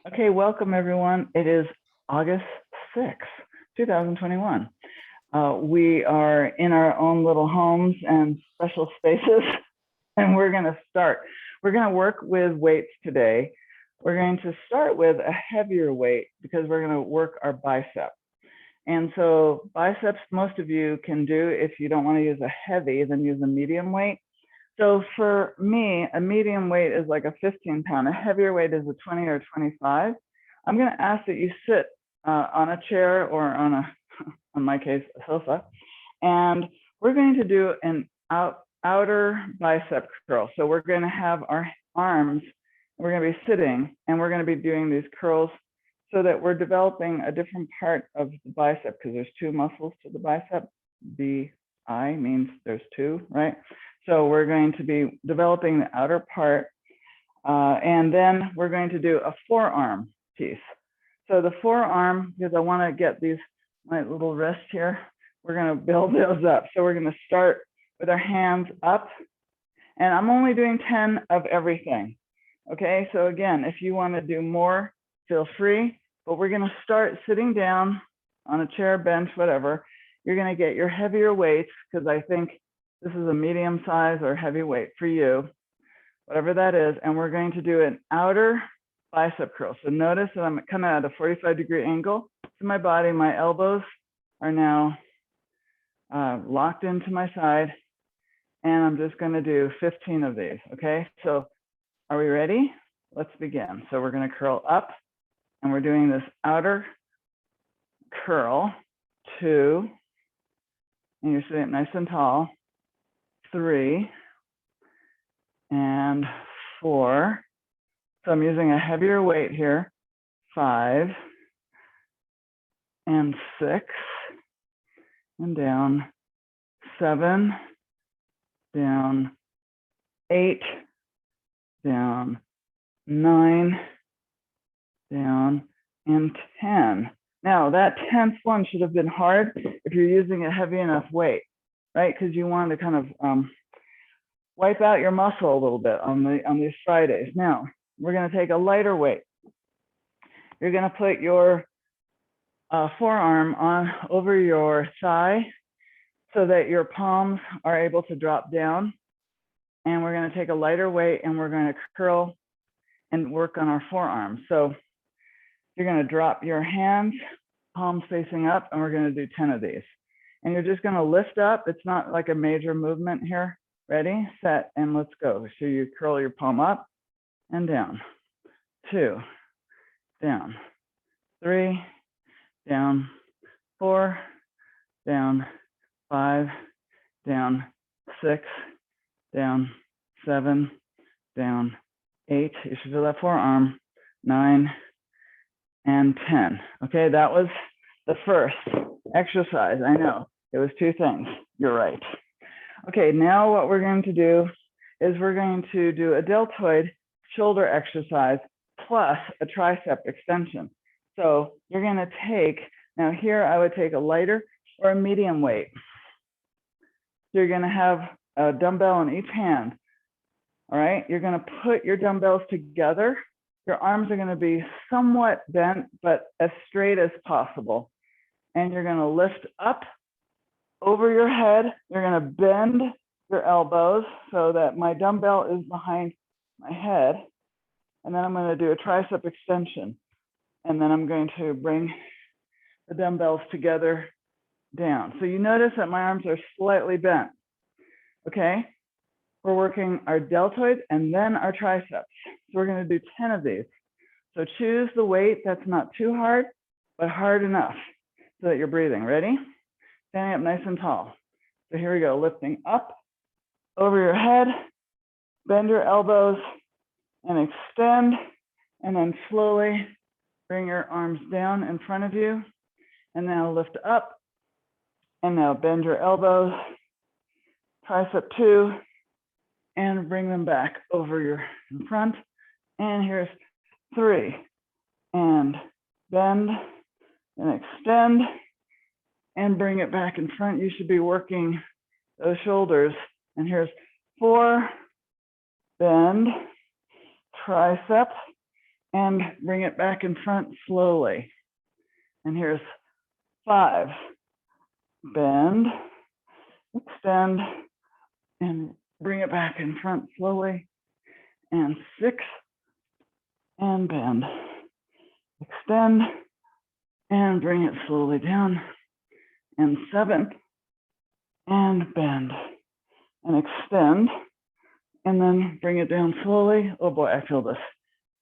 Okay, welcome everyone. It is August 6th, 2021. We are in our own little homes and special spaces, and we're going to start. We're going to work with weights today. We're going to start with a heavier weight because we're going to work our bicep. And so biceps, most of you can do. If you don't want to use a heavy, then use a medium weight. So for me, a medium weight is like a 15 pound. A heavier weight is a 20 or 25. I'm going to ask that you sit on a chair or on a, in my case, a sofa. And we're going to do an outer bicep curl. So we're going to have our arms, we're going to be sitting, and we're going to be doing these curls so that we're developing a different part of the bicep because there's two muscles to the bicep. BI means there's two, right? So we're going to be developing the outer part, and then we're going to do a forearm piece. So the forearm, because I want to get these, my little wrist here, we're going to build those up. So we're going to start with our hands up, and I'm only doing 10 of everything. Okay, so again, if you want to do more, feel free, but we're going to start sitting down on a chair, bench, whatever. You're going to get your heavier weights because I think this is a medium size or heavy weight for you, whatever that is. And we're going to do an outer bicep curl. So notice that I'm coming at a 45-degree angle to my body. My elbows are now locked into my side. And I'm just going to do 15 of these. Okay, so are we ready? Let's begin. So we're going to curl up, and we're doing this outer curl. 2, and you're sitting nice and tall. 3 and 4. So I'm using a heavier weight here. 5 and 6 and down. 7 down. 8 down. 9 down, and 10. Now that 10th one should have been hard if you're using a heavy enough weight, right? Because you want to kind of wipe out your muscle a little bit on these Fridays. Now we're going to take a lighter weight. You're going to put your forearm on over your thigh so that your palms are able to drop down. And we're going to take a lighter weight, and we're going to curl and work on our forearms. So you're going to drop your hands, palms facing up, and we're going to do 10 of these. And you're just going to lift up. It's not like a major movement here. Ready, set, and let's go. So you curl your palm up and down. 2, down. 3, down. 4, down. 5, down. 6, down. 7, down. 8, you should feel that forearm. 9, and 10. Okay, that was the first exercise. I know, it was 2 things. You're right. Okay, now what we're going to do is we're going to do a deltoid shoulder exercise plus a tricep extension. So you're going to take, now here I would take a lighter or a medium weight. So you're going to have a dumbbell in each hand. All right, you're going to put your dumbbells together. Your arms are going to be somewhat bent, but as straight as possible. And you're going to lift up over your head. You're going to bend your elbows so that my dumbbell is behind my head. And then I'm going to do a tricep extension. And then I'm going to bring the dumbbells together down. So you notice that my arms are slightly bent. Okay. We're working our deltoid and then our triceps. So we're going to do 10 of these. So choose the weight that's not too hard, but hard enough so that you're breathing. Ready? Standing up nice and tall. So here we go, lifting up over your head, bend your elbows and extend, and then slowly bring your arms down in front of you. And now lift up, and now bend your elbows, tricep 2, and bring them back over your in front. And here's 3, and bend and extend and bring it back in front. You should be working those shoulders. And here's 4, bend, tricep, and bring it back in front slowly. And here's 5, bend, extend, and bring it back in front slowly. And 6, and bend, extend, and bring it slowly down. And 7, and bend, and extend, and then bring it down slowly. Oh boy, I feel this.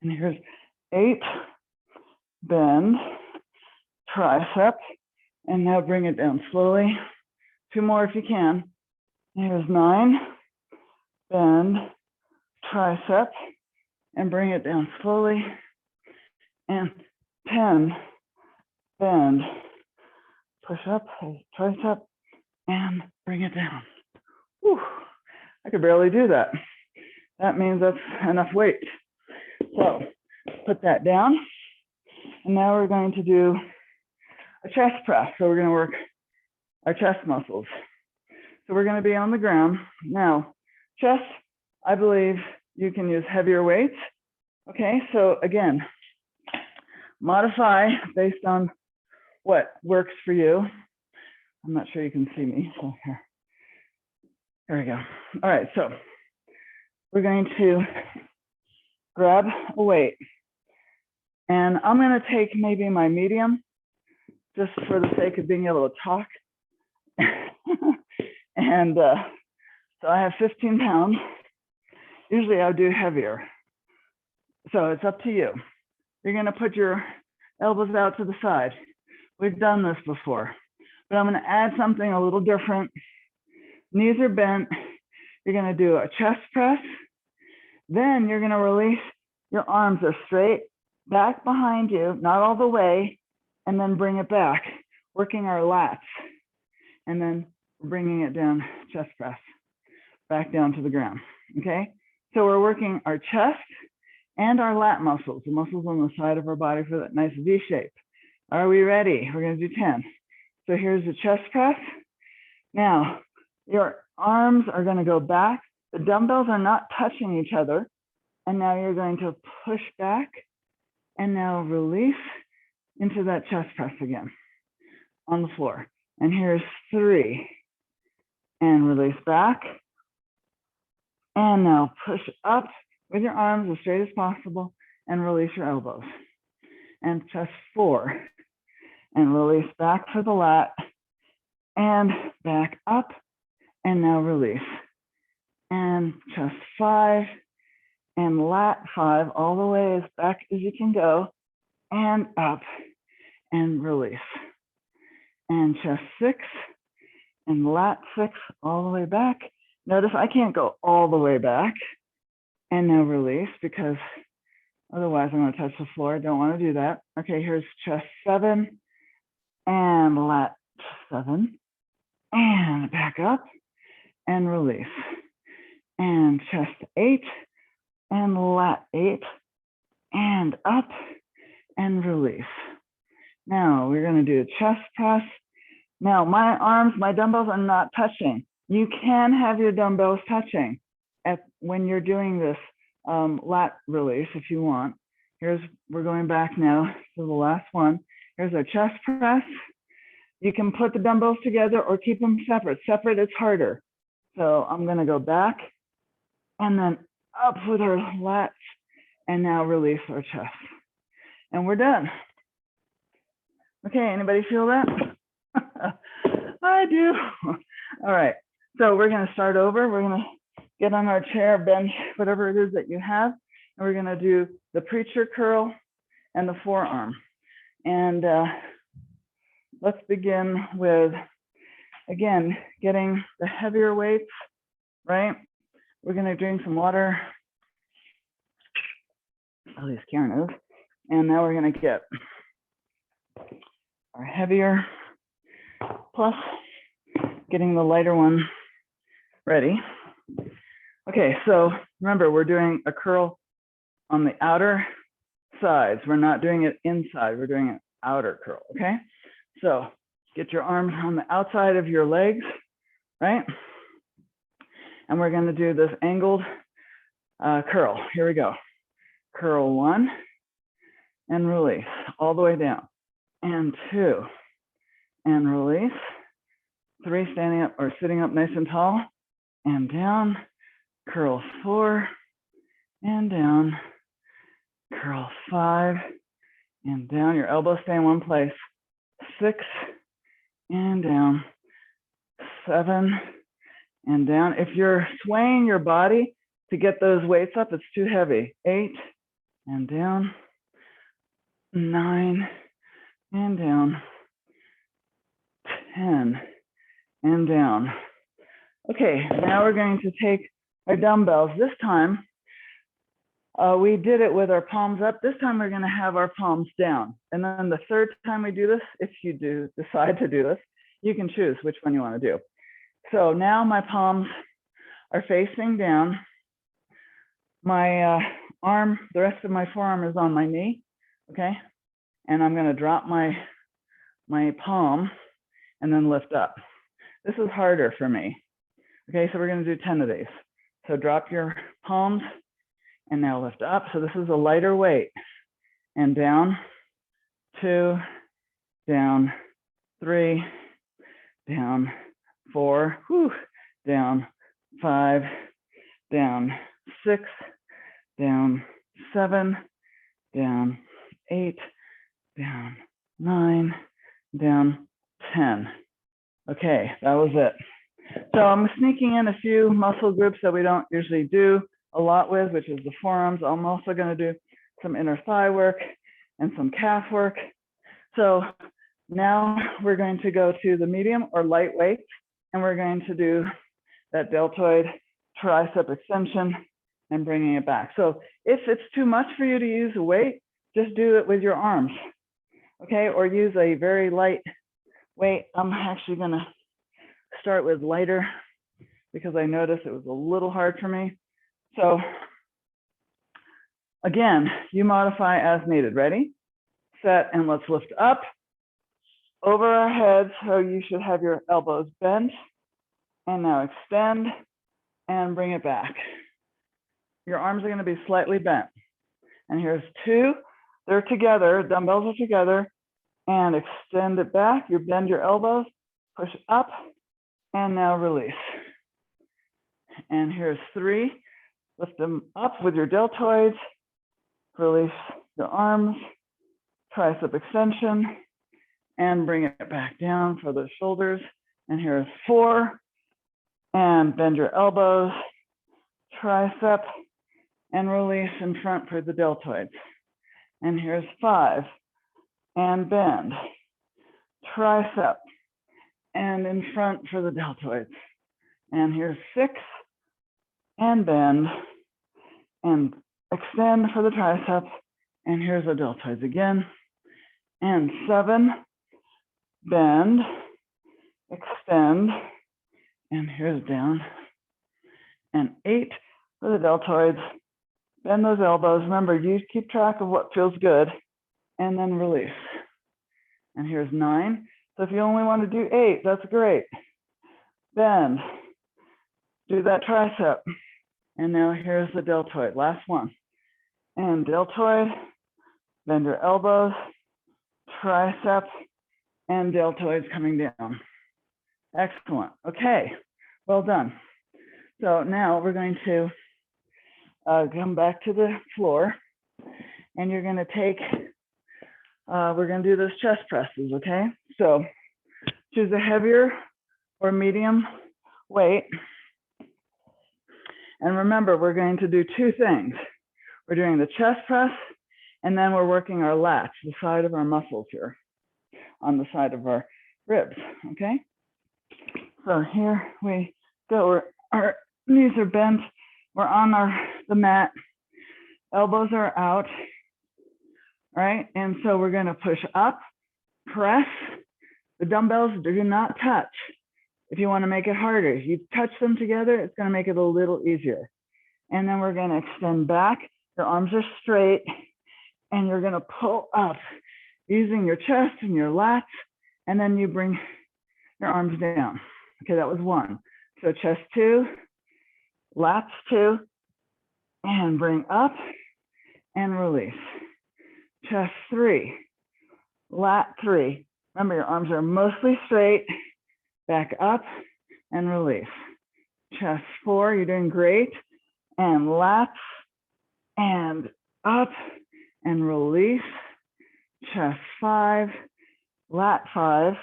And here's 8, bend, tricep, and now bring it down slowly. 2 more if you can. Here's 9, bend, tricep, and bring it down slowly. And 10, bend, push up, tricep, and bring it down. Whew, I could barely do that. That means that's enough weight. So put that down. And now we're going to do a chest press. So we're going to work our chest muscles. So we're going to be on the ground. Now, chest, I believe you can use heavier weights. Okay, so again, modify based on what works for you. I'm not sure you can see me. So here we go. All right, so we're going to grab a weight. And I'm going to take maybe my medium, just for the sake of being able to talk. And so I have 15 pounds. Usually I'll do heavier. So it's up to you. You're going to put your elbows out to the side. We've done this before, but I'm going to add something a little different. Knees are bent. You're going to do a chest press. Then you're going to release. Your arms are straight back behind you, not all the way, and then bring it back, working our lats, and then bringing it down, chest press, back down to the ground, okay? So we're working our chest and our lat muscles, the muscles on the side of our body for that nice V shape. Are we ready? We're gonna do 10. So here's the chest press. Now, your arms are gonna go back. The dumbbells are not touching each other. And now you're going to push back and now release into that chest press again on the floor. And here's 3. And release back. And now push up with your arms as straight as possible and release your elbows. And chest 4. And release back for the lat. And back up. And now release. And chest 5. And lat 5 all the way as back as you can go. And up. And release. And chest 6. And lat 6 all the way back. Notice I can't go all the way back. And now release, because otherwise I'm going to touch the floor. I don't want to do that. Okay, here's chest 7 and lat 7 and back up and release. And chest 8 and lat 8 and up and release. Now we're going to do a chest press. Now my arms, my dumbbells are not touching. You can have your dumbbells touching when you're doing this lat release if you want. We're going back now to the last one. Here's our chest press. You can put the dumbbells together or keep them separate. Separate is harder. So I'm going to go back and then up with our lats and now release our chest. And we're done. Okay, anybody feel that? I do. All right, so we're going to start over. We're going to get on our chair, bench, whatever it is that you have. And we're going to do the preacher curl and the forearm. And let's begin with, again, getting the heavier weights, right? We're going to drink some water. At least Karen is. And now we're going to get our heavier, plus getting the lighter one ready. Okay, so remember, we're doing a curl on the outer sides. We're not doing it inside, we're doing an outer curl, okay? So get your arms on the outside of your legs, right? And we're gonna do this angled curl. Here we go. Curl 1, and release, all the way down. And 2, and release. 3, standing up or sitting up nice and tall, and down. Curl 4, and down. Curl 5, and down. Your elbows stay in one place. 6, and down. 7, and down. If you're swaying your body to get those weights up, it's too heavy. 8, and down. 9, and down. 10, and down. Okay, now we're going to take our dumbbells. This time, we did it with our palms up. This time we're gonna have our palms down. And then the third time we do this, if you do decide to do this, you can choose which one you wanna do. So now my palms are facing down. My arm, the rest of my forearm is on my knee, okay? And I'm gonna drop my palm and then lift up. This is harder for me. Okay, so we're gonna do 10 of these. So drop your palms and now lift up. So this is a lighter weight. And down, 2, down, 3, down, 4, whew, down, 5, down, 6, down, 7, down, 8, down, 9, down, 10. Okay, that was it. So I'm sneaking in a few muscle groups that we don't usually do a lot with, which is the forearms. I'm also going to do some inner thigh work and some calf work. So now we're going to go to the medium or light weights, and we're going to do that deltoid tricep extension and bringing it back. So if it's too much for you to use a weight, just do it with your arms, okay? Or use a very light weight. I'm actually going to start with lighter because I noticed it was a little hard for me. So again, you modify as needed. Ready, set, and let's lift up over our heads. So you should have your elbows bent. And now extend and bring it back. Your arms are going to be slightly bent. And here's 2. They're together, dumbbells are together. And extend it back. You bend your elbows, push up, and now release. And here's 3. Lift them up with your deltoids. Release your arms, tricep extension, and bring it back down for the shoulders. And here's 4. And bend your elbows, tricep, and release in front for the deltoids. And here's 5. And bend, tricep, and in front for the deltoids. And here's 6. And bend, and extend for the triceps. And here's the deltoids again. And 7, bend, extend, and here's down. And 8 for the deltoids. Bend those elbows. Remember, you keep track of what feels good, and then release. And here's 9. So if you only want to do 8, that's great. Bend, do that tricep. And now here's the deltoid, last one. And deltoid, bend your elbows, tricep, and deltoids coming down. Excellent. Okay, well done. So now we're going to come back to the floor, and you're going to take, we're going to do those chest presses, okay? So choose a heavier or medium weight. And remember, we're going to do 2 things. We're doing the chest press, and then we're working our lats, the side of our muscles here, on the side of our ribs, okay? So here we go. Our knees are bent. We're on the mat. Elbows are out, right? And so we're going to push up, press. The dumbbells do not touch. If you want to make it harder, if you touch them together, it's going to make it a little easier. And then we're going to extend back. Your arms are straight, and you're going to pull up using your chest and your lats, and then you bring your arms down. Okay, that was 1. So chest 2, lats 2, and bring up and release. chest 3, lat 3. Remember, your arms are mostly straight, back up and release. Chest 4, you're doing great, and lats and up and release. Chest 5, lat 5,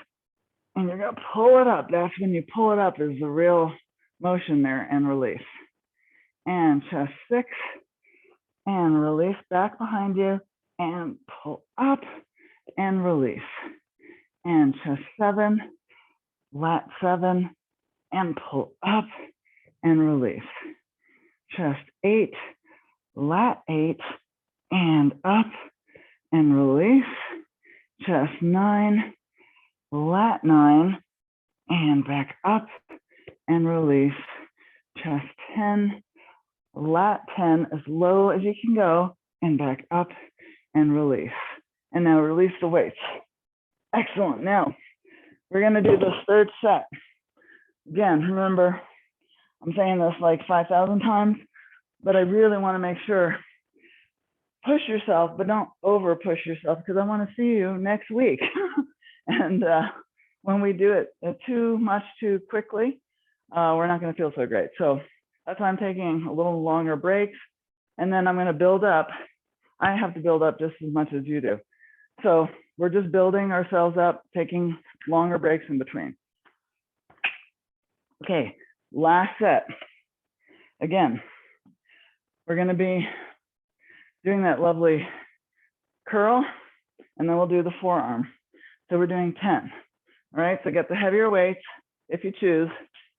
and you're gonna pull it up. That's when you pull it up is the real motion there, and release. And chest 6, and release back behind you, and pull up and release. And chest 7, lat 7, and pull up and release. Chest 8, lat 8, and up and release. Chest 9, lat 9, and back up and release. Chest 10, lat 10, as low as you can go, and back up and release. And now release the weights. Excellent. Now we're going to do this third set. Again, remember, I'm saying this like 5,000 times, but I really want to make sure, push yourself, but don't over push yourself, because I want to see you next week. And when we do it too much too quickly, we're not going to feel so great. So that's why I'm taking a little longer breaks, and then I'm going to build up. I have to build up just as much as you do. So we're just building ourselves up, taking longer breaks in between. Okay, last set. Again, we're going to be doing that lovely curl, and then we'll do the forearm. So we're doing 10. All right, so get the heavier weights if you choose,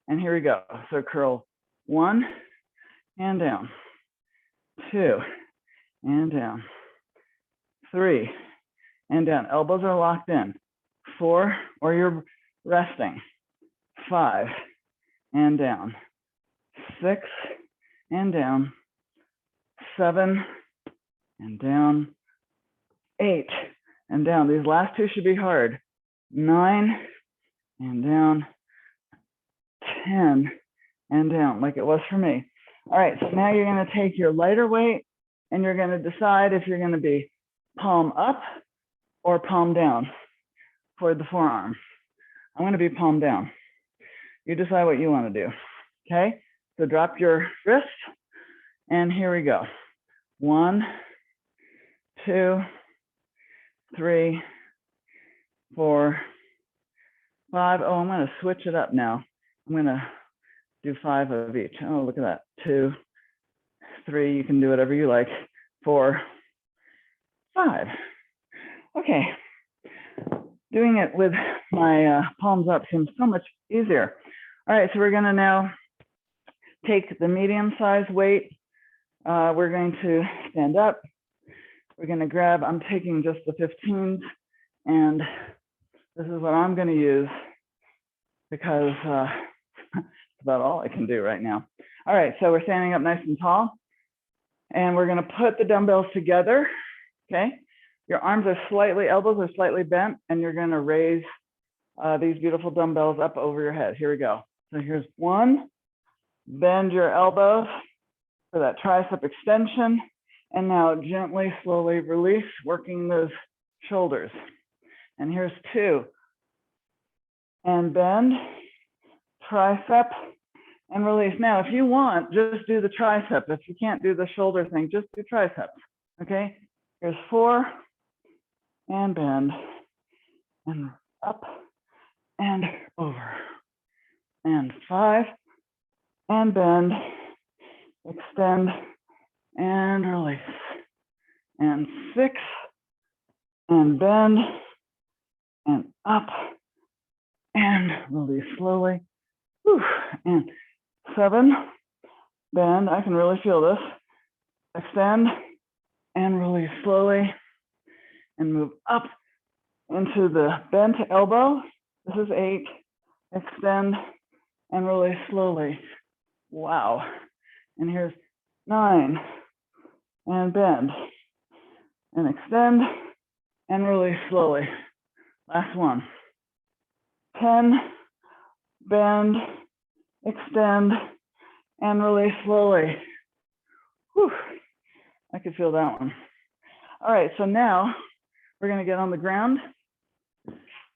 and here we go. So curl 1 and down, 2 and down, 3 and down. Elbows are locked in. 4, or you're resting. 5 and down, 6 and down, 7 and down, 8 and down. These last two should be hard. 9 and down, 10 and down, like it was for me. All right, so now you're going to take your lighter weight, and you're going to decide if you're going to be palm up or palm down for the forearm. I'm going to be palm down. You decide what you want to do. Okay, so drop your wrist, and here we go. 1, 2, 3, 4, 5. Oh, I'm going to switch it up now. I'm going to do 5 of each. Oh, look at that. 2, 3. You can do whatever you like. 4, 5. Okay. Doing it with my palms up seems so much easier. All right, so we're going to now take the medium-sized weight. We're going to stand up. We're going to grab, I'm taking just the 15s, and this is what I'm going to use because it's about all I can do right now. All right, so we're standing up nice and tall, and we're going to put the dumbbells together. Okay, your arms are slightly, elbows are slightly bent, and you're going to raise these beautiful dumbbells up over your head. Here we go. So here's 1. Bend your elbows for that tricep extension. And now gently, slowly release, working those shoulders. And here's 2. And bend, tricep, and release. Now, if you want, just do the tricep. If you can't do the shoulder thing, just do triceps. Okay? Here's 4. And bend. And up. And over. And 5. And bend. Extend. And release. And 6. And bend. And up. And release slowly. Whew. And 7. Bend. I can really feel this. Extend. And release slowly. And move up into the bent elbow. This is 8. Extend and release slowly. Wow. And here's 9. And bend. And extend and release slowly. Last one. 10. Bend. Extend and release slowly. Whew. I could feel that one. All right, so now we're going to get on the ground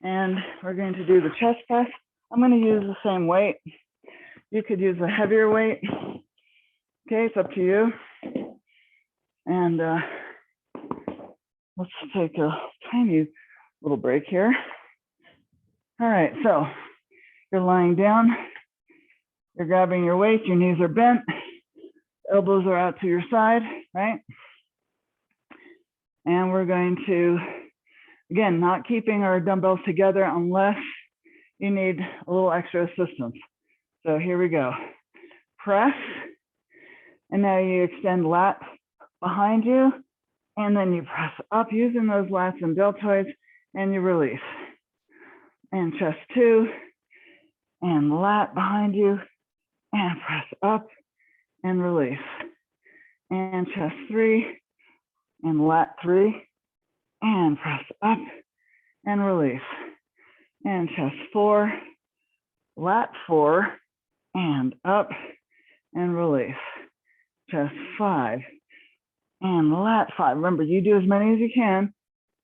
and we're going to do the chest press. I'm going to use the same weight. You could use a heavier weight. Okay, it's up to you. And let's take a tiny little break here. All right, so you're lying down, you're grabbing your weight, your knees are bent, elbows are out to your side, right? And we're going to, again, not keeping our dumbbells together unless you need a little extra assistance. So here we go. Press, and now you extend lats behind you, and then you press up using those lats and deltoids, and you release. And chest 2, and lat behind you, and press up and release. And chest 3, and lat 3, and press up and release. And chest 4, lat 4, and up and release. Chest 5, and lat 5. Remember, you do as many as you can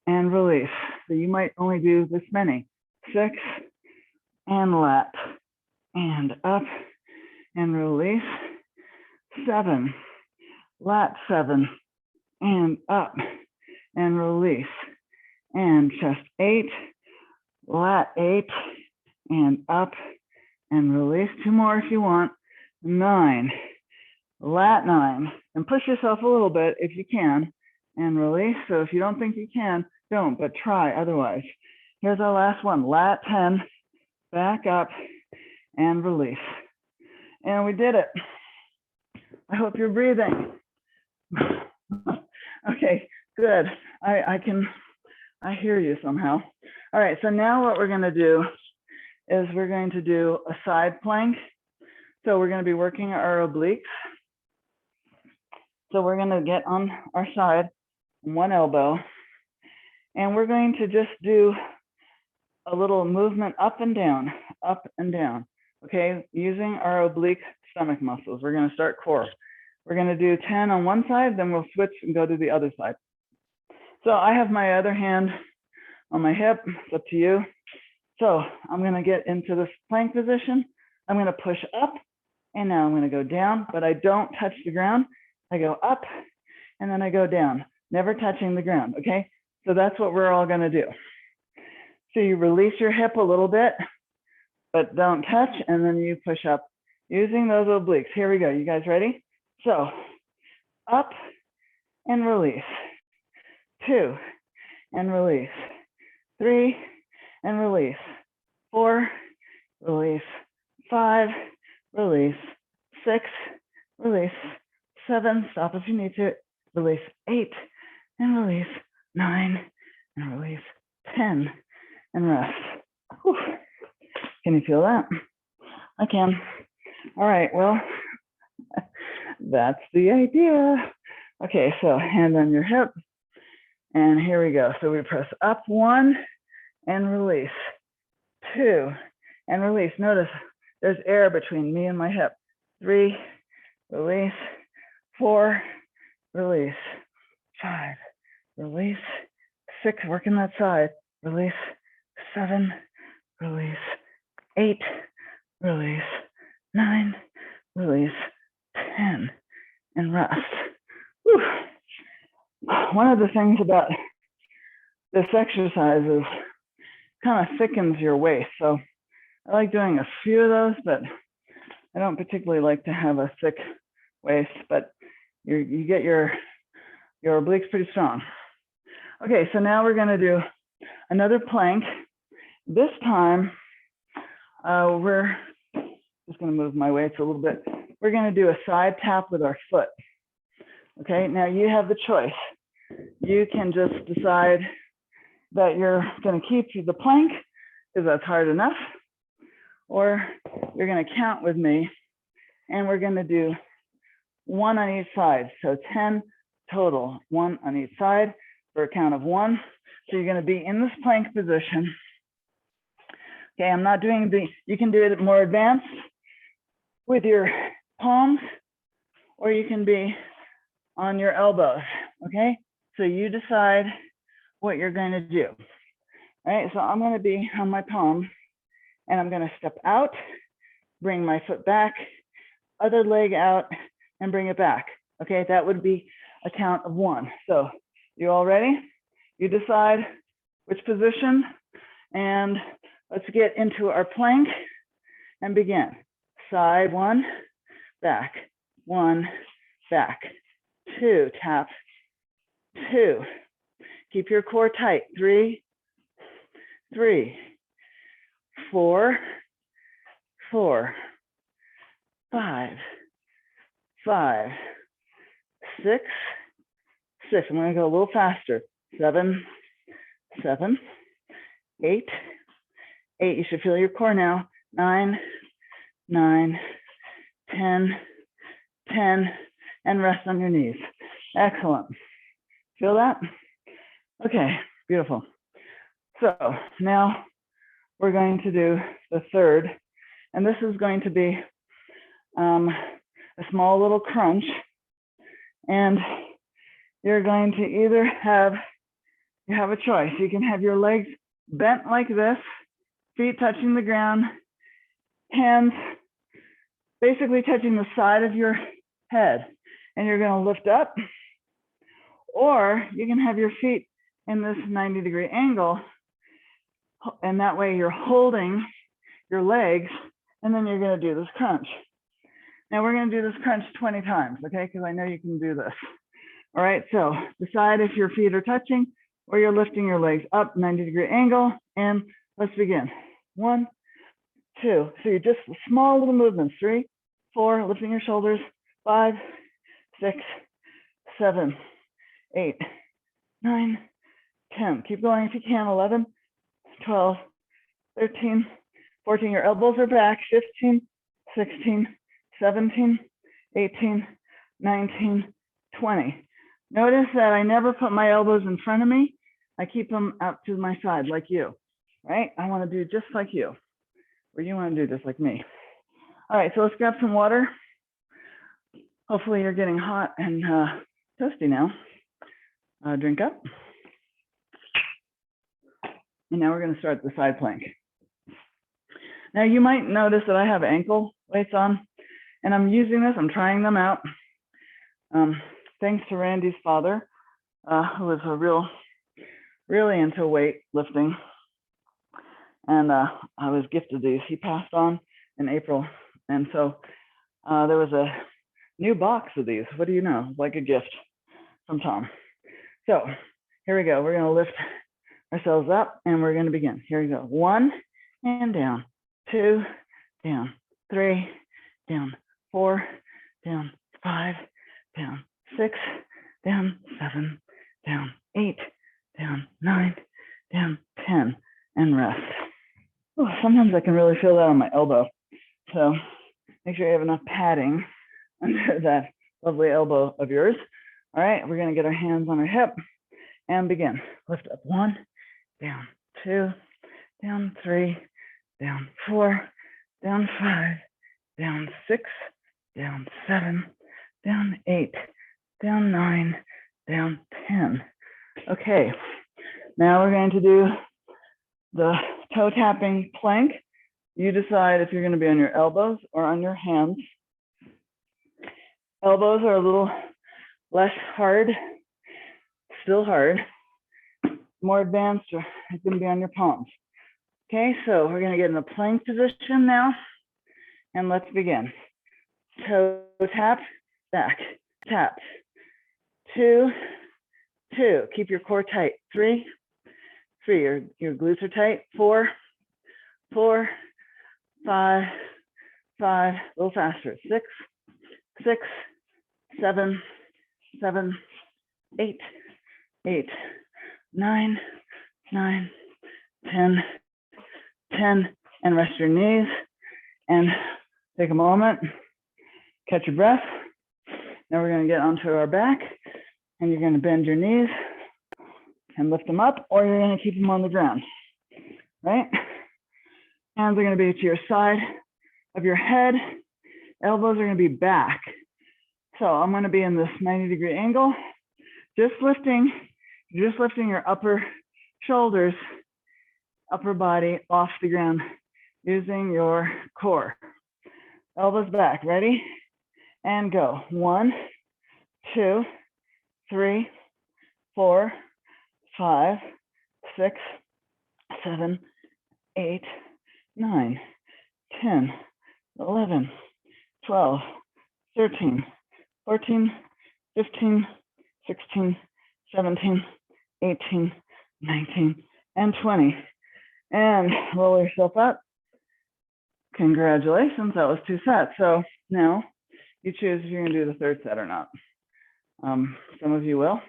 and release. So you might only do this many. 6, and lat, and up and release. 7, lat 7, and up and release. And chest 8, lat 8, and up and release. 2 more if you want. 9, lat 9, and push yourself a little bit if you can, and release. So if you don't think you can, don't, but try otherwise. Here's our last one, lat 10, back up and release. And we did it. I hope you're breathing. Okay, good. I hear you somehow. All right, so now what we're gonna do is we're going to do a side plank. So we're gonna be working our obliques. So we're gonna get on our side, one elbow, and we're going to just do a little movement up and down, okay? Using our oblique stomach muscles. We're gonna start core. We're gonna do 10 on one side, then we'll switch and go to the other side. So I have my other hand on my hip, it's up to you. So I'm gonna get into this plank position. I'm gonna push up, and now I'm gonna go down, but I don't touch the ground. I go up, and then I go down, never touching the ground, okay? So that's what we're all gonna do. So you release your hip a little bit, but don't touch, and then you push up using those obliques. Here we go, you guys ready? So up and release, 2 and release, 3 and release, 4, release, 5, release, 6, release, 7, stop if you need to, release, 8 and release, 9 and release, 10 and rest. Whew. Can you feel that? I can. All right, well, that's the idea. Okay, so hand on your hip, and here we go. So we press up 1 and release, 2 and release. Notice there's air between me and my hip. 3, release, 4, release, 5, release, 6, working that side, release, 7, release, 8, release, 9, release, 10, and rest. Whew. One of the things about this exercise is kind of thickens your waist. So I like doing a few of those, but I don't particularly like to have a thick waist, but you get your obliques pretty strong. Okay, so now we're gonna do another plank. This time, we're just gonna move my weights a little bit. We're gonna do a side tap with our foot. Okay, now you have the choice. You can just decide that you're gonna keep the plank because that's hard enough, or you're gonna count with me and we're gonna do 1 on each side. So 10 total, 1 on each side for a count of 1. So you're gonna be in this plank position. Okay, I'm not doing you can do it more advanced with your palms, or you can be on your elbows, okay? So you decide what you're going to do. All right, so I'm going to be on my palm and I'm going to step out, bring my foot back, other leg out, and bring it back. Okay, that would be a count of 1. So you all ready? You decide which position, and let's get into our plank and begin. Side 1, back, 1, back, 2, tap, 2. Keep your core tight. 3, 3, 4, 4, 5, 5, 6, 6. I'm going to go a little faster. 7, 7, 8, 8. You should feel your core now. 9, 9, 10, 10, and rest on your knees. Excellent. Feel that? Okay, beautiful. So now we're going to do the third, and this is going to be a small little crunch, and you're going to either have, you have a choice. You can have your legs bent like this, feet touching the ground, hands basically touching the side of your head, and you're going to lift up, or you can have your feet in this 90-degree angle, and that way you're holding your legs, and then you're going to do this crunch. Now we're going to do this crunch 20 times, okay? Because I know you can do this. All right, so decide if your feet are touching or you're lifting your legs up, 90-degree angle, and let's begin. 1, 2. So you're just small little movements. 3, 4, lifting your shoulders. 5, 6, 7, 8, 9, 10. Keep going if you can. 11, 12, 13, 14. Your elbows are back. 15, 16, 17, 18, 19, 20. Notice that I never put my elbows in front of me. I keep them out to my side like you, right? I want to do just like you, or you want to do just like me. All right, so let's grab some water. Hopefully you're getting hot and toasty now. Drink up. And now we're going to start the side plank. Now you might notice that I have ankle weights on, and I'm using this, I'm trying them out. Thanks to Randy's father, who was really into weight lifting. And I was gifted these. He passed on in April. And so there was a new box of these. What do you know? Like a gift from Tom. So here we go. We're going to lift ourselves up and we're going to begin. Here we go. 1 and down, 2, down, 3, down, 4, down, 5, down, 6, down, 7, down, 8, down, 9, down, 10, and rest. Oh, sometimes I can really feel that on my elbow. So make sure you have enough padding under that lovely elbow of yours. All right, we're going to get our hands on our hip and begin. Lift up 1, down, 2, down, 3, down, 4, down, 5, down, 6, down, 7, down, 8, down, 9, down, 10. Okay, now we're going to do the toe tapping plank. You decide if you're going to be on your elbows or on your hands. Elbows are a little less hard, still hard. More advanced, or it's going to be on your palms. Okay, so we're going to get in a plank position now, and let's begin. Toe tap, back, tap. 2, 2. Keep your core tight. 3, 3. Your glutes are tight. 4, 4, 5, 5. A little faster. 6, 6, 7, 7, 8, 8, 9, 9, 10, 10, and rest your knees and take a moment, catch your breath. Now we're going to get onto our back and you're going to bend your knees and lift them up, or you're going to keep them on the ground, right? Hands are going to be to your side of your head. Elbows are going to be back. So I'm going to be in this 90-degree angle. just lifting your upper shoulders, upper body off the ground using your core. Elbows back, ready? And go. 1, 2, 3, 4, 5, 6, 7, 8, 9, 10, 11, 12, 13, 14, 15, 16, 17, 18, 19, and 20. And roll yourself up. Congratulations, that was 2 sets. So now you choose if you're gonna do the third set or not. Some of you will.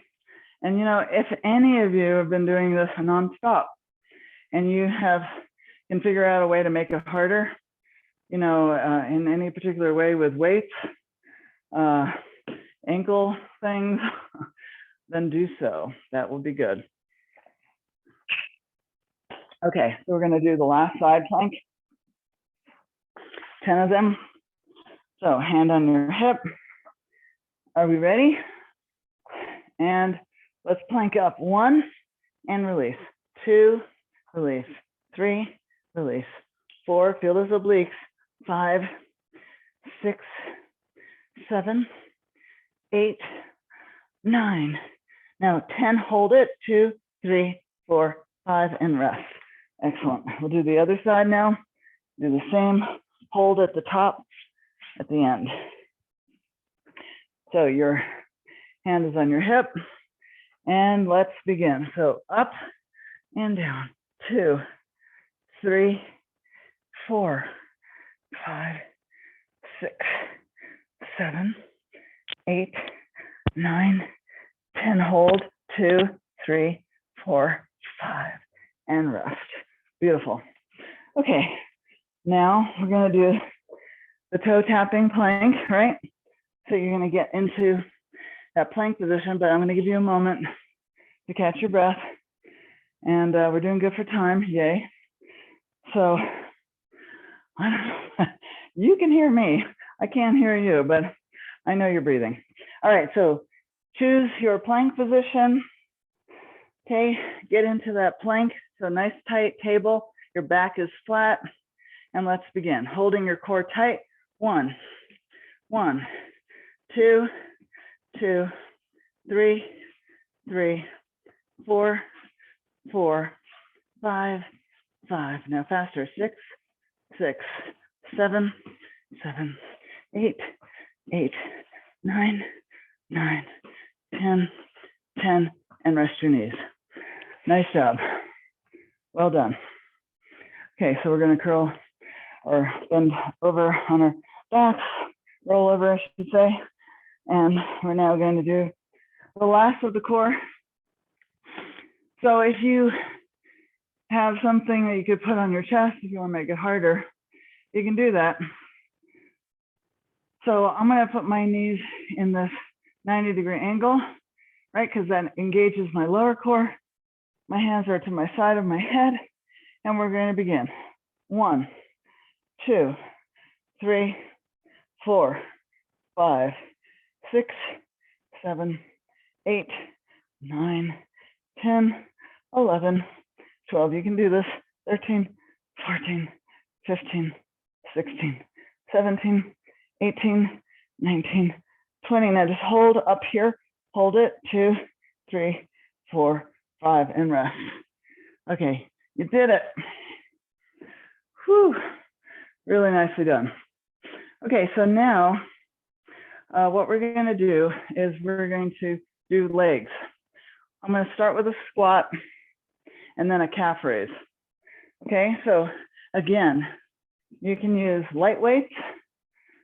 And you know, if any of you have been doing this nonstop and you can figure out a way to make it harder, you know, in any particular way with weights, ankle things, then do so. That will be good. Okay, so we're gonna do the last side plank. 10 of them. So hand on your hip. Are we ready? And let's plank up. 1 and release. 2, release. 3, release. 4, feel those obliques. 5, 6, 7, 8, 9. Now 10, hold it. 2, 3, 4, 5, and rest. Excellent. We'll do the other side now. Do the same. Hold at the top, at the end. So your hand is on your hip, and let's begin. So up and down. 2, 3, 4, 5, 6, 7, 8, 9, 10. Hold. 2, 3, 4, 5, and rest. Beautiful. Okay. Now we're going to do the toe tapping plank, right? So you're going to get into that plank position, but I'm going to give you a moment to catch your breath. And we're doing good for time, yay. So I don't know. You can hear me. I can't hear you, but I know you're breathing. All right, so choose your plank position. Okay, get into that plank. So nice tight table, your back is flat. And let's begin. Holding your core tight. 1, 1, 2, 2, 3, 3, 4, 4, 5, 5. Now faster. 6, 6, 7, 7, 8, 8, 9, 9, 10, 10, and rest your knees. Nice job. Well done. Okay, so we're going to curl or bend over on our backs, roll over, I should say. And we're now going to do the last of the core. So if you have something that you could put on your chest, if you want to make it harder, you can do that. So I'm going to put my knees in this 90-degree angle, right? Because that engages my lower core. My hands are to my side of my head, and we're going to begin. 1, 2, 3, 4, 5, 6, 7, 8, 9, 10, 11, 12. You can do this. 13, 14, 15, 16, 17, 18, 19, 20. Now just hold up here. Hold it. 2, 3, 4, 5, and rest. Okay, you did it. Whew. Really nicely done. Okay, so now what we're going to do is we're going to do legs. I'm going to start with a squat and then a calf raise. Okay, so again, you can use light weights,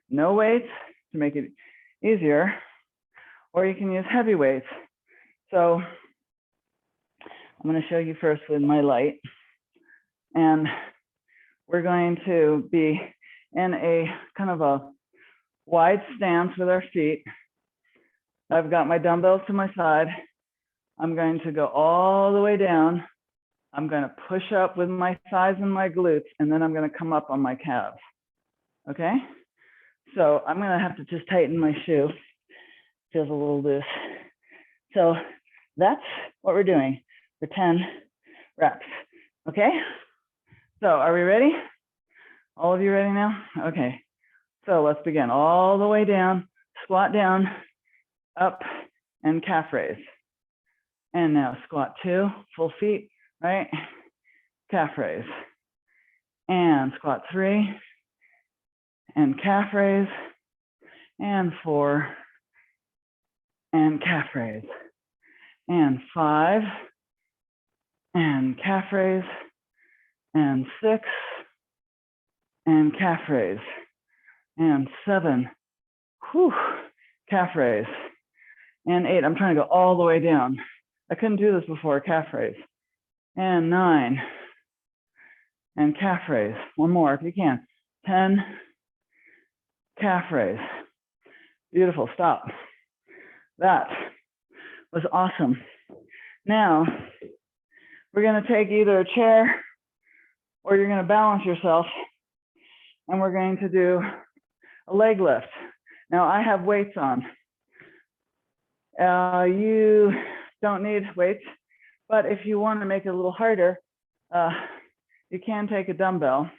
no weights to make it easier, or you can use heavy weights. So I'm going to show you first with my light, and we're going to be in a kind of a wide stance with our feet. I've got my dumbbells to my side. I'm going to go all the way down. I'm going to push up with my thighs and my glutes, and then I'm going to come up on my calves. Okay? So I'm going to have to just tighten my shoe. Feels a little loose. So That's what we're doing for 10 reps, okay? So are we ready? All of you ready now? Okay, so let's begin. All the way down, squat down, up, and calf raise. And now squat 2, full feet, right? Calf raise. And squat 3, and calf raise, and 4, and calf raise, and 5, and calf raise, and 6, and calf raise, and 7, whew, calf raise, and 8. I'm trying to go all the way down. I couldn't do this before, calf raise, and 9, and calf raise. One more if you can. 10, calf raise. Beautiful, stop. That was awesome. Now, we're gonna take either a chair or you're gonna balance yourself, and we're going to do a leg lift. Now, I have weights on. You don't need weights, but if you wanna make it a little harder, you can take a dumbbell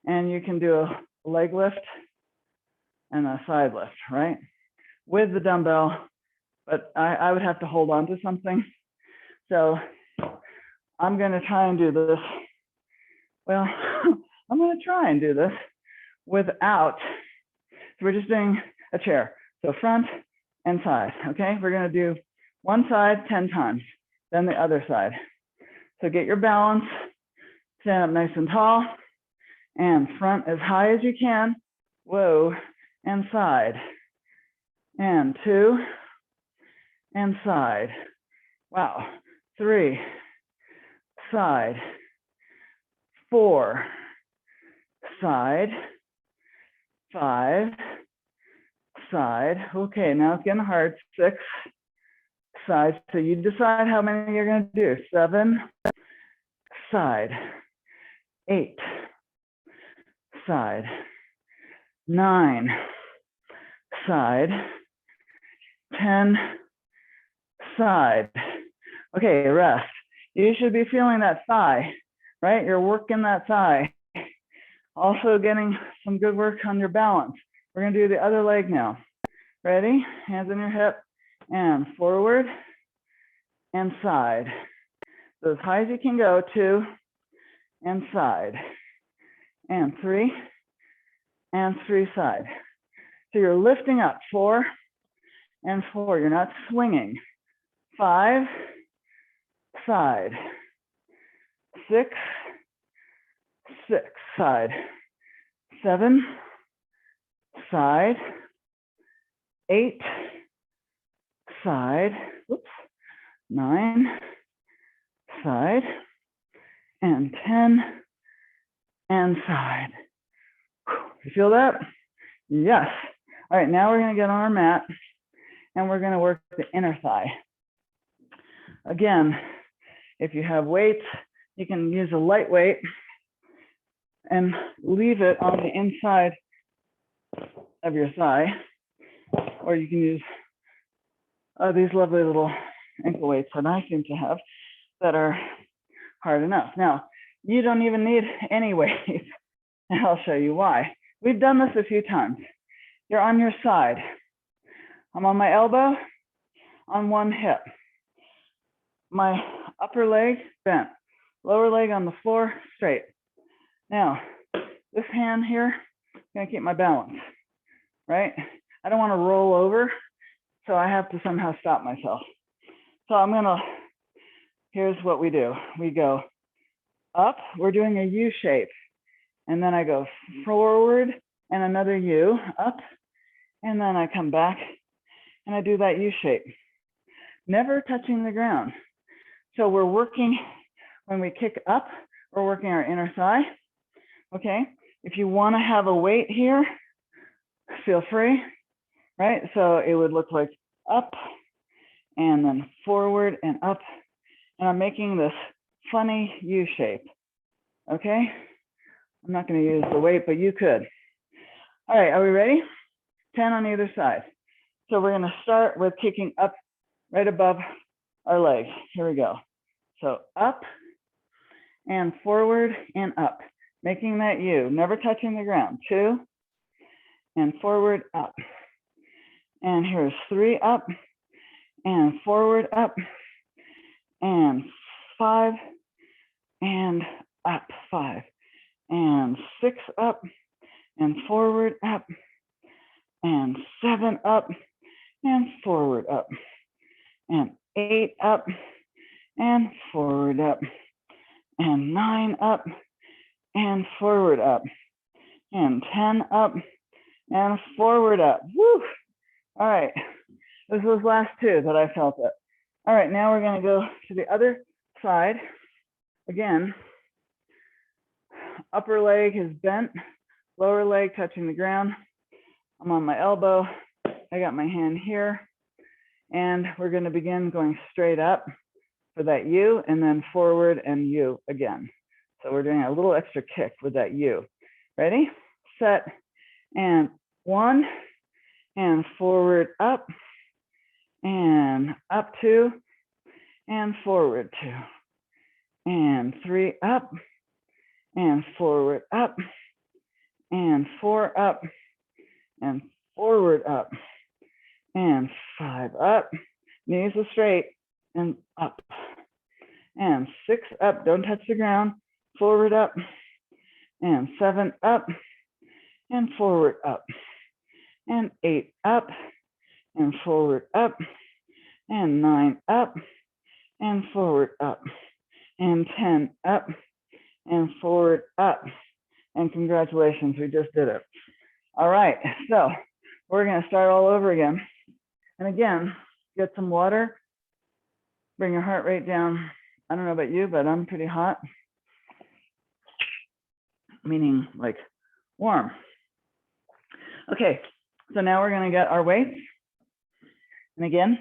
and you can do a leg lift and a side lift, right? With the dumbbell, but I would have to hold on to something. So I'm gonna try and do this. Well, I'm gonna try and do this without, so we're just doing a chair. So front and side, okay? We're gonna do one side 10 times, then the other side. So get your balance, stand up nice and tall, and front as high as you can, whoa, and side, and 2, and side, wow, 3, side, 4, side, 5, side, okay, now it's getting hard, 6, side, so you decide how many you're gonna do, 7, side, 8, side, 9, side, 10, side. Okay, rest. You should be feeling that thigh, right? You're working that thigh. Also getting some good work on your balance. We're gonna do the other leg now. Ready? Hands on your hip and forward and side. So as high as you can go, 2 and side, and 3 and 3 side. So you're lifting up 4 and 4. You're not swinging. 5, side, 6, 6, side, 7, side, 8, side, oops, 9, side, and 10, and side. You feel that? Yes. All right, now we're gonna get on our mat and we're gonna work the inner thigh. Again, if you have weights, you can use a light weight and leave it on the inside of your thigh, or you can use these lovely little ankle weights that I seem to have that are hard enough. Now, you don't even need any weights, and I'll show you why. We've done this a few times. You're on your side. I'm on my elbow, on one hip. My upper leg bent, lower leg on the floor, straight. Now, this hand here, I'm gonna keep my balance, right? I don't wanna roll over, so I have to somehow stop myself. So here's what we do. We go up, we're doing a U shape, and then I go forward and another U, up, and then I come back and I do that U shape, never touching the ground. So we're working, when we kick up, we're working our inner thigh, okay? If you wanna have a weight here, feel free, right? So it would look like up, and then forward and up, and I'm making this funny U shape, okay? I'm not gonna use the weight, but you could. All right, are we ready? 10 on either side. So we're gonna start with kicking up right above our leg. Here we go. So up and forward and up, making that U, never touching the ground. 2 and forward, up. And here's 3 up and forward, up. And 5 and up, 5. And 6 up and forward, up. And 7 up and forward, up. And 8 up and forward, up. And 9 up and forward, up. And 10 up and forward, up. Woo! All right, this was last 2 that I felt it. All right, now we're gonna go to the other side. Again, upper leg is bent, lower leg touching the ground. I'm on my elbow. I got my hand here. And we're gonna begin going straight up for that U, and then forward and U again. So we're doing a little extra kick with that U. Ready, set, and 1, and forward, up, and up 2, and forward 2, and 3 up, and forward, up, and 4 up, and forward, up, and 5 up, knees are straight, and up, and 6 up, don't touch the ground, forward, up, and 7 up, and forward, up, and 8 up, and forward, up, and 9 up, and forward, up, and 10 up, and forward, up. And congratulations, we just did it. All right, so we're gonna start all over again. And again, get some water, bring your heart rate down. I don't know about you, but I'm pretty hot, meaning like warm. Okay, so now we're gonna get our weights. And again,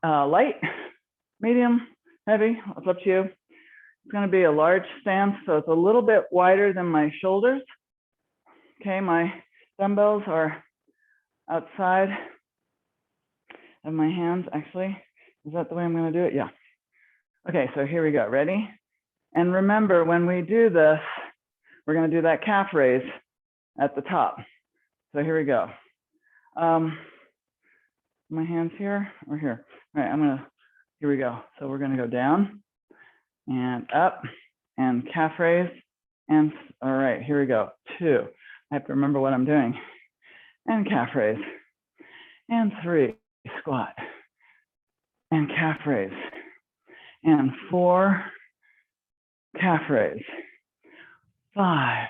light, medium, heavy, it's up to you. It's gonna be a large stance, so it's a little bit wider than my shoulders. Okay, my dumbbells are outside of my hands, actually. Is that the way I'm gonna do it? Yeah. Okay, so here we go, ready? And remember, when we do this, we're gonna do that calf raise at the top. So here we go. My hands here or here? All right, here we go. So we're gonna go down and up and calf raise. And all right, here we go. 2, I have to remember what I'm doing. And calf raise. And 3, squat. And calf raise. And 4, calf raise. 5,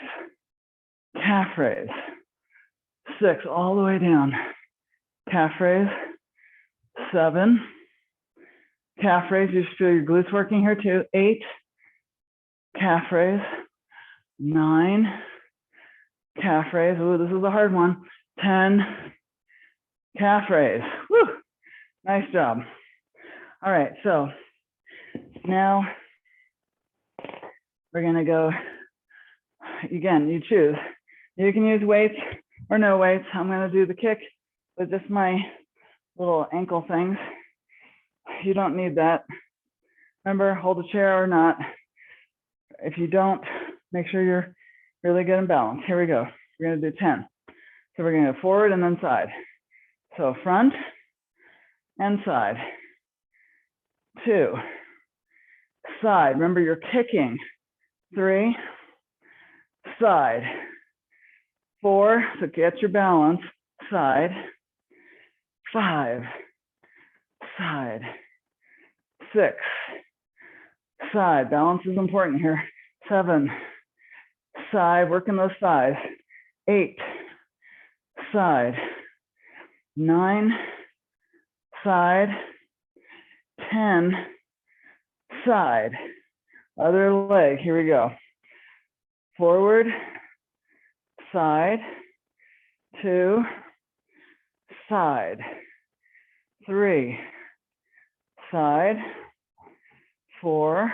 calf raise. 6, all the way down. Calf raise. 7, calf raise. You should feel your glutes working here too. 8, calf raise. 9, calf raise. Ooh, this is a hard one. 10, calf raise. Woo, nice job. All right, so now we're gonna go, again, you choose. You can use weights or no weights. I'm gonna do the kick with just my little ankle things. You don't need that. Remember, hold a chair or not. If you don't, make sure you're really good and balanced. Here we go. We're gonna do 10. So we're gonna go forward and then side. So front and side. 2, side. Remember, you're kicking. 3, side. 4, so get your balance, side. 5, side. 6, side. Balance is important here. 7, side, working those thighs. 8, side. 9, side. 10, side. Other leg, here we go. Forward, side. 2, side. 3, side. 4,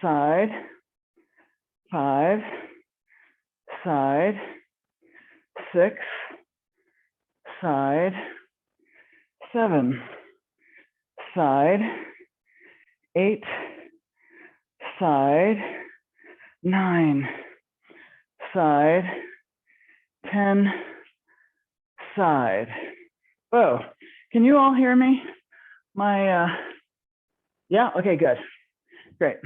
side. 5, side. 6, side. 7, side, 8, side, 9, side, 10, side. Whoa, can you all hear me? Yeah, okay, good, great.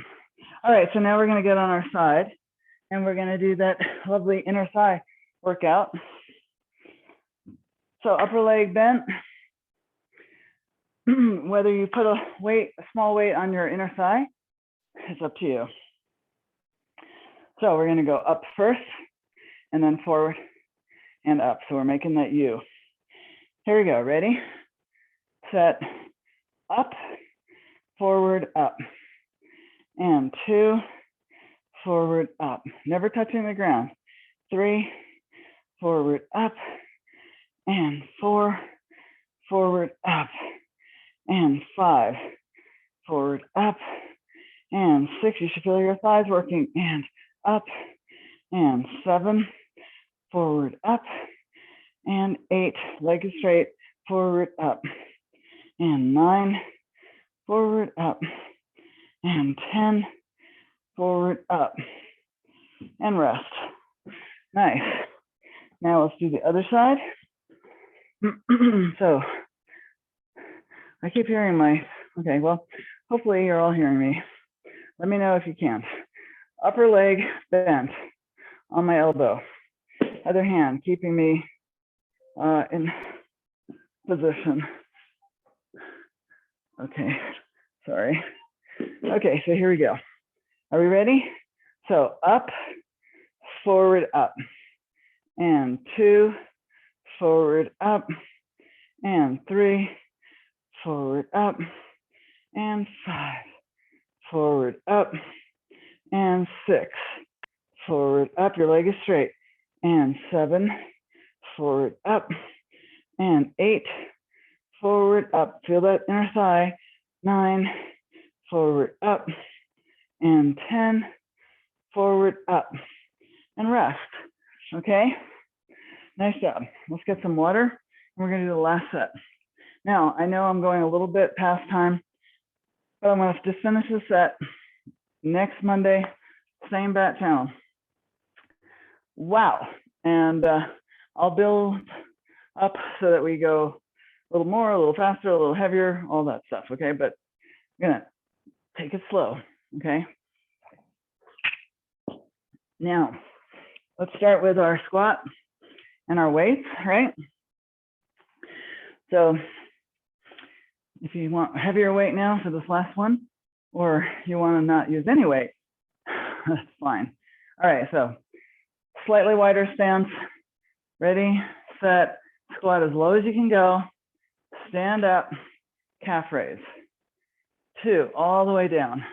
All right, so now we're gonna get on our side and we're gonna do that lovely inner thigh workout. So upper leg bent, whether you put a small weight on your inner thigh, it's up to you. So we're gonna go up first and then forward and up. So we're making that U. Here we go, ready, set, up, forward, up, and 2, forward, up, never touching the ground, 3, forward, up, and 4, forward, up, and 5, forward, up, and 6, you should feel your thighs working, and up, and 7, forward, up, and 8, leg is straight, forward, up, and 9, forward, up, and 10, forward, up, and rest. Nice. Now let's do the other side. So I keep hearing okay, well, hopefully you're all hearing me. Let me know if you can't. Upper leg bent on my elbow. Other hand keeping me in position. Okay, sorry. Okay, so here we go. Are we ready? So up, forward, up, and 2, forward, up, and 3, forward, up, and 5, forward, up, and 6, forward, up, your leg is straight, and 7, forward, up, and 8, forward, up, feel that inner thigh, 9, forward, up, and 10, forward, up, and rest, okay? Nice job. Let's get some water, and we're gonna do the last set. Now, I know I'm going a little bit past time, but I'm gonna just finish this set next Monday, same bat channel. Wow, and I'll build up so that we go a little more, a little faster, a little heavier, all that stuff, okay? But I'm gonna take it slow, okay? Now, let's start with our squat and our weights, right? So if you want heavier weight now for this last one, or you want to not use any weight, that's fine. All right, so slightly wider stance, ready, set, squat as low as you can go, stand up, calf raise, 2, all the way down,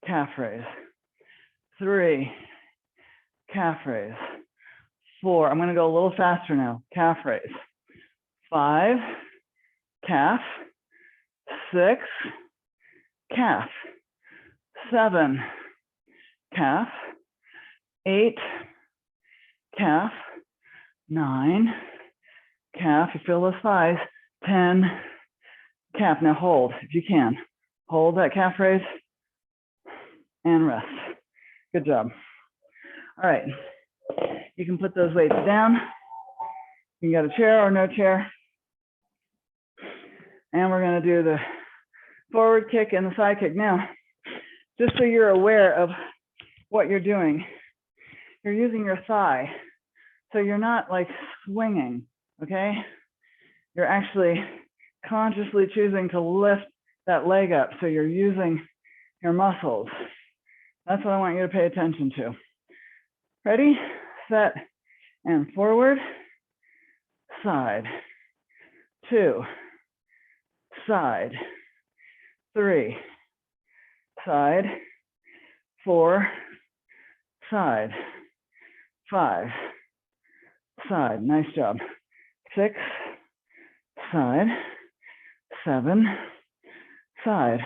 calf raise, 3, calf raise, 4, I'm gonna go a little faster now, calf raise, 5, calf, 6, calf, 7, calf, 8, calf, 9, calf, you feel those thighs, 10, calf. Now hold, if you can. Hold that calf raise and rest. Good job. All right, you can put those weights down. You can get a chair or no chair. And we're gonna do the forward kick and the side kick. Now, just so you're aware of what you're doing, you're using your thigh. So you're not like swinging, okay? You're actually consciously choosing to lift that leg up. So you're using your muscles. That's what I want you to pay attention to. Ready, set, and forward, side, 2, side, 3, side, 4, side, 5, side, nice job, 6, side, 7, side,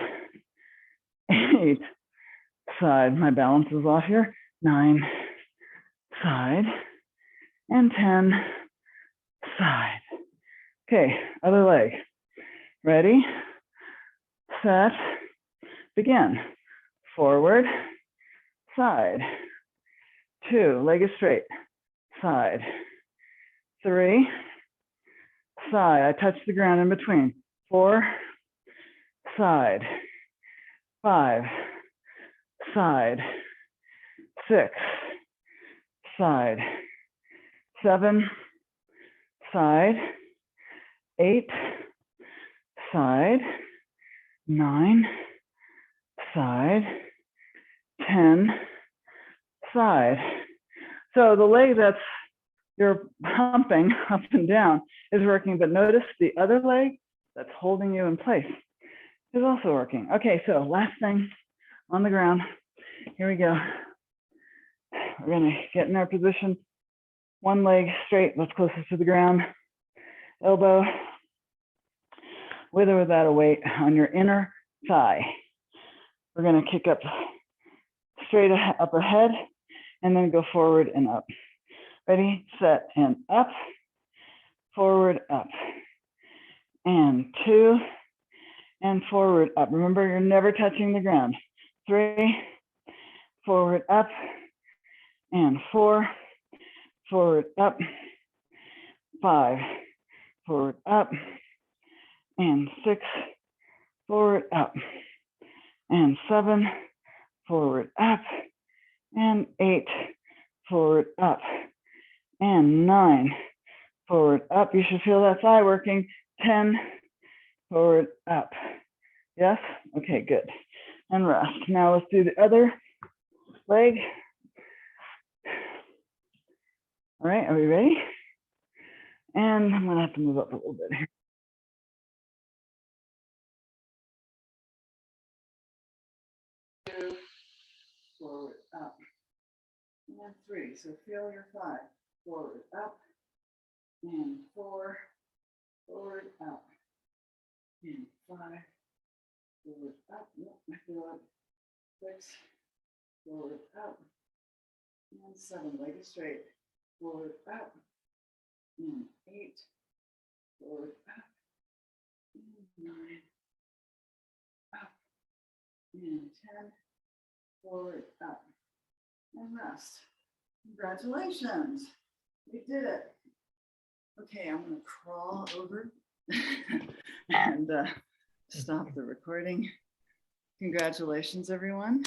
8, side, my balance is off here, 9, side, and 10, side. Okay, other leg, ready, set, begin. Forward, side. 2, leg is straight, side. 3, side. I touch the ground in between. 4, side. 5, side. 6, side. 7, side. 8, side. 9, side. 10, side. So the leg that's you're humping up and down is working, but notice the other leg that's holding you in place is also working. Okay, so last thing on the ground. Here we go. We're gonna get in our position. One leg straight, that's closest to the ground. Elbow, with or without a weight, on your inner thigh. We're gonna kick up straight up ahead and then go forward and up. Ready, set, and up, forward, up. And 2, and forward, up. Remember, you're never touching the ground. 3, forward, up, and 4, forward, up, 5, forward, up, and 6, forward, up, and 7, forward, up, and 8, forward, up, and 9, forward, up. You should feel that thigh working. 10, forward, up. Yes? Okay, good. And rest. Now let's do the other leg. All right, are we ready? And I'm gonna have to move up a little bit here. Forward, up. And 3, so feel your thigh. Forward, up. And 4, forward, up. And 5, forward, up. Yep, I feel it. 6, forward, up. And 7, leg is straight. Forward, up. And 8, forward, up. And 9, up. And 10, forward, up. And rest. Congratulations. We did it. Okay, I'm going to crawl over and stop the recording. Congratulations, everyone.